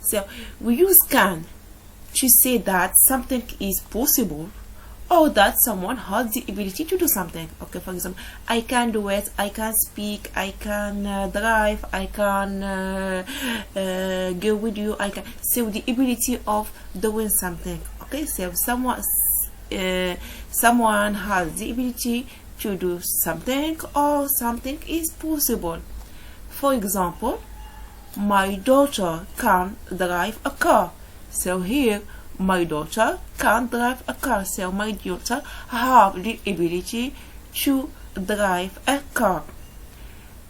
So we use can to say that something is possible or that someone has the ability to do something. Okay, for example, I can do it, I can speak, I can drive, I can go with you, I can. So the ability of doing something. Okay, so someone has the ability to do something or something is possible. For example, my daughter can drive a car. So here, my daughter can drive a car. So my daughter have the ability to drive a car.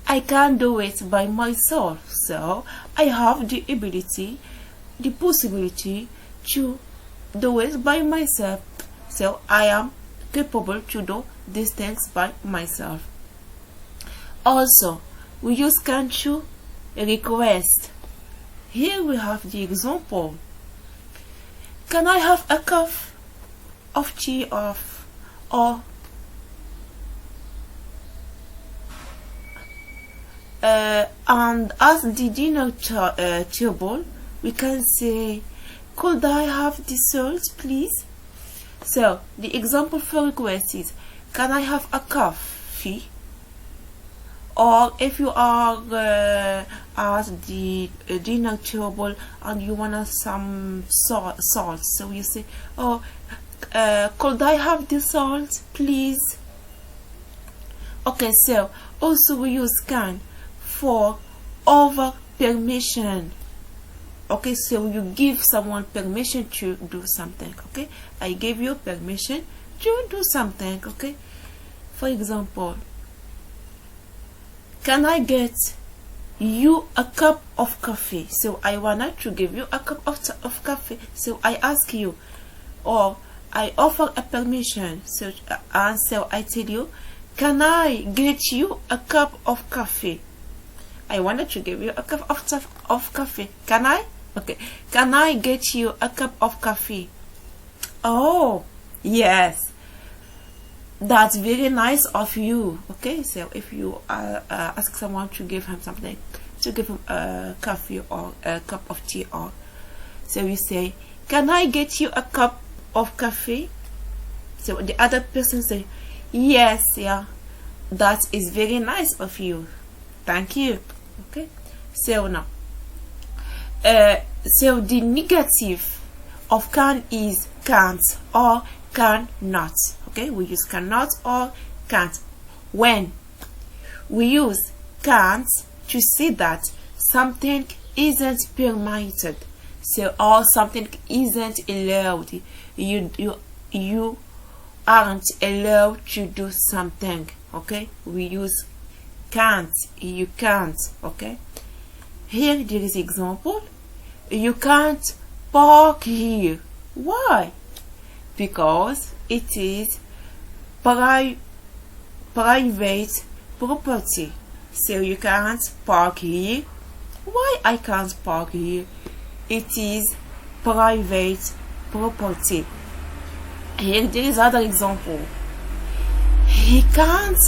I can do it by myself. So I have the ability, the possibility to do it by myself. So I am capable to do these things by myself. Also, we use can to request. Here we have the example. Can I have a cup of tea or and as the dinner table, we can say, could I have dessert, please? So the example for request is, can I have a coffee? Or if you are at the dinner table and you want some salt, so you say, oh, could I have the salt, please? Okay, so also we use can for over permission. Okay, so you give someone permission to do something. Okay, I gave you permission to do something. Okay, for example, can I get you a cup of coffee? So I wanted to give you a cup of coffee. So I ask you, or I offer a permission. So I tell you, can I get you a cup of coffee? I wanted to give you a cup of coffee. Can I? Okay. Can I get you a cup of coffee? Oh, yes. That's very nice of you. Okay, so if you ask someone to give him something, to give him a coffee or a cup of tea, or so you say, can I get you a cup of coffee? So the other person say, yes, yeah, that is very nice of you, thank you. Okay, so now so the negative of can is can't or cannot. Okay, we use cannot or can't. When we use can't to say that something isn't permitted, so or something isn't allowed, you aren't allowed to do something. Okay, we use can't, you can't. Okay, here there is example. You can't park here. Why? Because it is private property. So you can't park here. Why I can't park here? It is private property. Here there is other example. He can't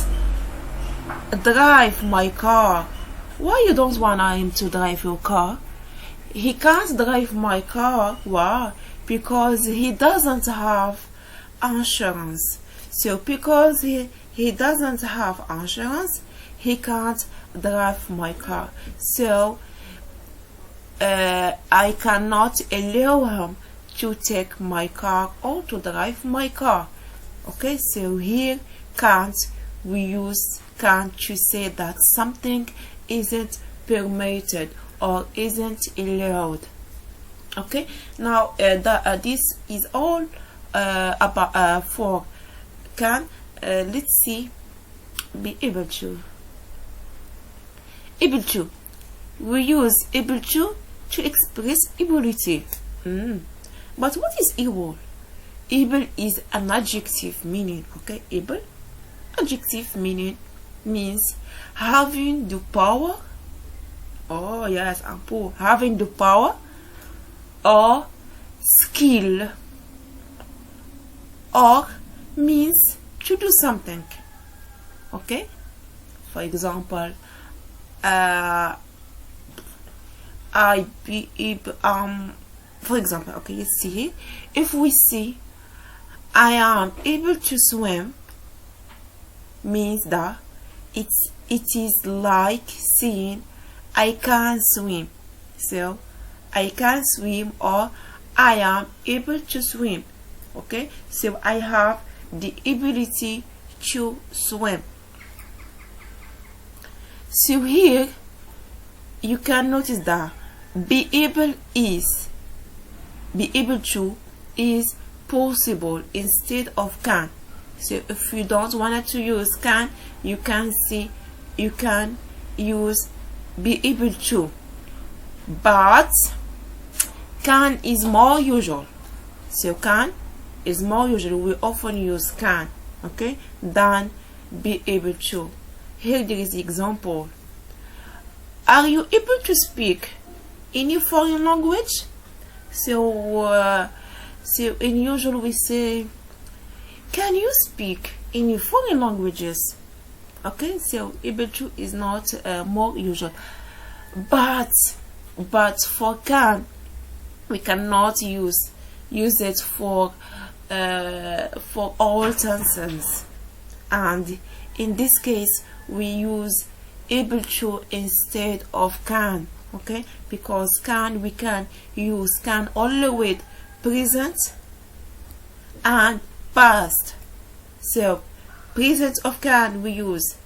drive my car. Why you don't want him to drive your car? He can't drive my car. Why? Because he doesn't have insurance. So because he doesn't have insurance, he can't drive my car. So I cannot allow him to take my car or to drive my car. Okay, so here can't, we use can't to say that something isn't permitted or isn't allowed. Okay, now this is all about for can. Let's see, be able to. We use able to express ability. But what is able? Able is an adjective meaning. Okay, able, adjective meaning means having the power. Oh yes, I'm poor. Having the power or skill, or means to do something. Okay, for example, I I be able, for example, okay, you see here, if we see I am able to swim, means that it is like saying I can swim. So I can swim, or I am able to swim. Okay, so I have the ability to swim. So here you can notice that be able to is possible instead of can. So if you don't want to use can, you can use be able to, but can is more usual. So can is more usual. We often use can, okay, than be able to. Here there is the example. Are you able to speak any foreign language? So in usual we say, can you speak any foreign languages? Okay, so able to is not more usual, but for can, we cannot use it for all tenses, and in this case we use able to instead of can. Okay, because can, we can use can only with present and past. So present of can we use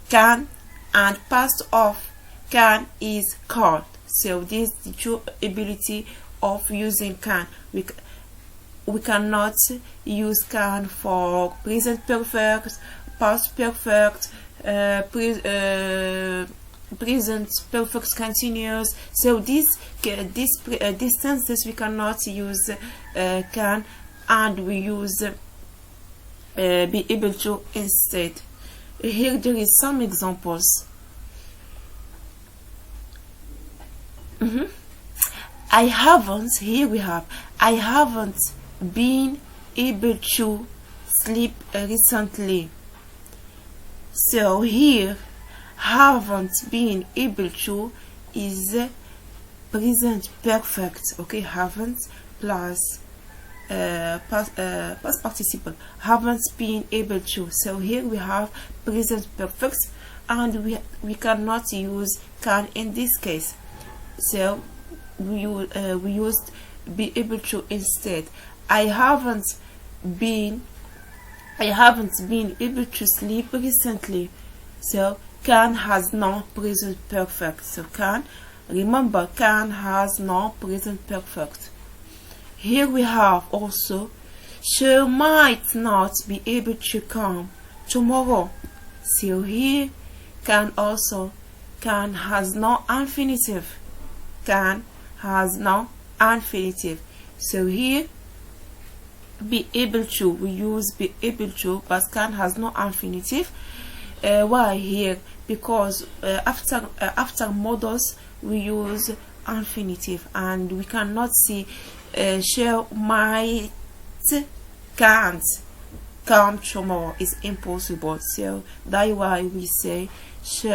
can, and past of can is called. So this is the true ability of using can. We cannot use can for present perfect, past perfect, present perfect continuous. So these tenses we cannot use can, and we use be able to instead. Here there is some examples. I haven't, here we have, I haven't been able to sleep recently. So here haven't been able to is present perfect. Okay, haven't plus past participle, haven't been able to. So here we have present perfect, and we cannot use can in this case. So we used be able to instead. I haven't been able to sleep recently. So can has no present perfect. So can, remember, can has no present perfect. Here we have also she might not be able to come tomorrow. So here can also, can has no infinitive. Can has no infinitive. So here be able to, we use be able to, but can has no infinitive. Why here? Because after modals we use infinitive, and we cannot see she might can't come tomorrow. It's impossible. So that's why we say she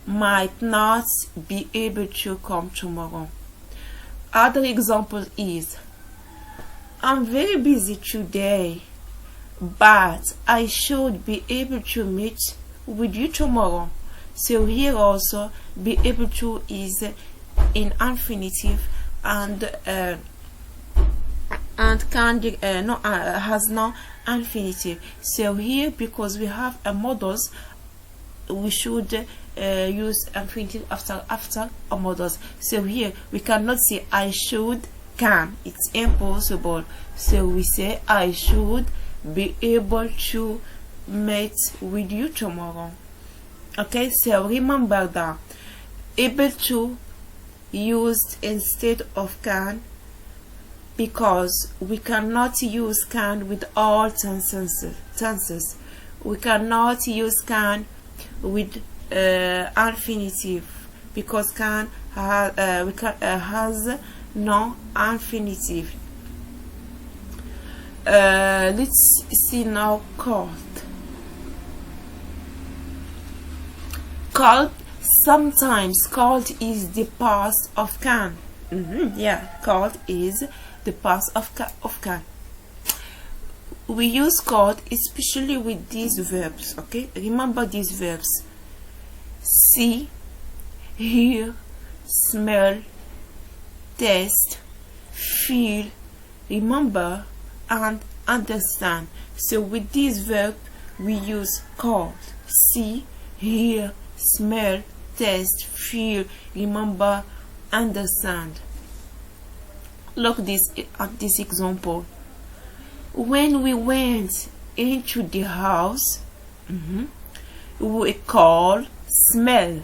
might not be able to come tomorrow. Other example is, I'm very busy today, but I should be able to meet with you tomorrow. So here also be able to is in infinitive, and can has no infinitive. So here, because we have a modals, we should use infinitive after a modals. So here we cannot say I should can, it's impossible. So we say I should be able to meet with you tomorrow. Okay, so remember that able to used instead of can, because we cannot use can with all tenses. We cannot use can with infinitive, because can has no infinitive. Let's see now called. Called Sometimes called is the past of can. Yeah, called is the past of can. We use called especially with these verbs. Okay, remember these verbs: see, hear, smell, taste, feel, remember, and understand. So with this verb we use called: see, hear, smell, taste, feel, remember, understand. Look at this example. When we went into the house, we call smell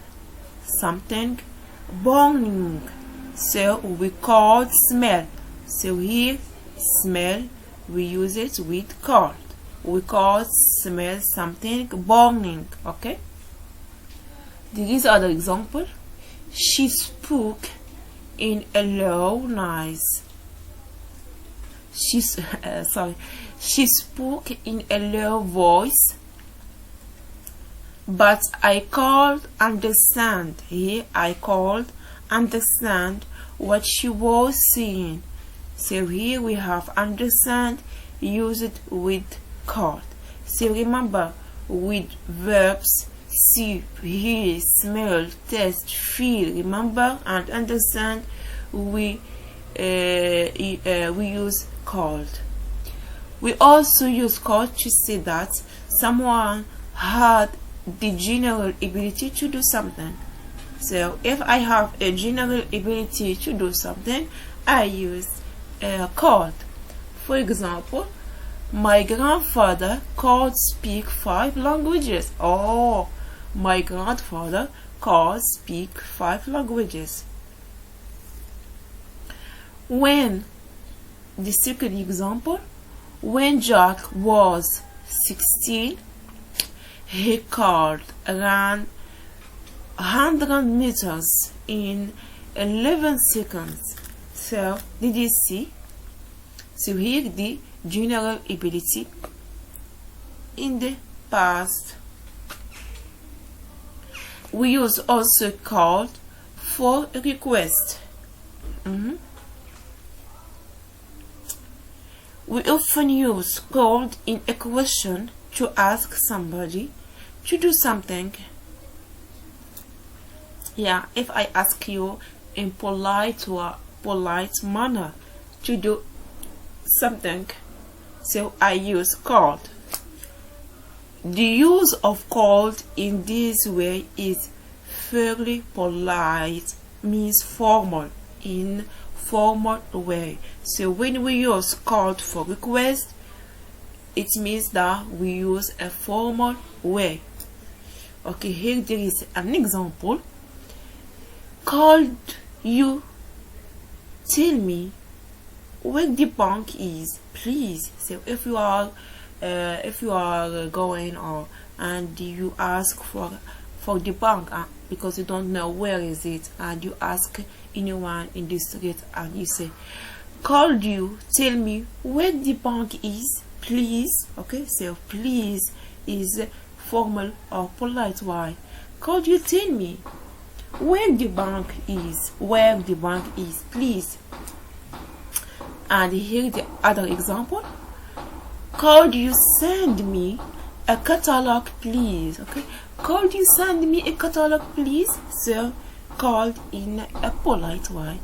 something burning. So we call smell. So here smell, we use it with called. We call smell something burning. Okay. There is other example. She spoke in a low noise. She spoke in a low voice, but I called understand. Here I called understand what she was saying. So here we have understand used with called. So remember, with verbs see, hear, smell, taste, feel, remember, and understand, we use called. We also use called to say that someone had the general ability to do something. So if I have a general ability to do something, I use called. For example, my grandfather could speak 5 languages. Oh, my grandfather could speak 5 languages. When, the second example, when Jack was 16, he could run 100 meters in 11 seconds. So did you see? So here the general ability in the past. We use also called for a request. We often use called in a question to ask somebody to do something. Yeah, if I ask you in polite manner to do something, so I use called. The use of called in this way is fairly polite, means formal, in formal way. So when we use called for request, it means that we use a formal way. Okay, here there is an example. Could you tell me where the bank is, please? So if you are going and you ask for the bank because you don't know where is it, and you ask anyone in the street and you say, could you tell me where the bank is, please? Okay, so please is formal or polite way. Could you tell me where the bank is? Where the bank is, please? And here the other example. Could you send me a catalog, please? Okay, could you send me a catalog, please? So called in a polite way.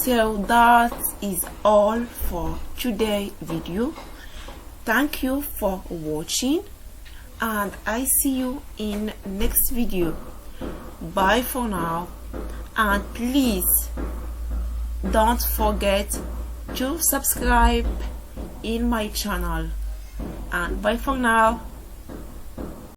So that is all for today's video. Thank you for watching, and I see you in next video. Bye for now, and please don't forget to subscribe in my channel, and bye for now.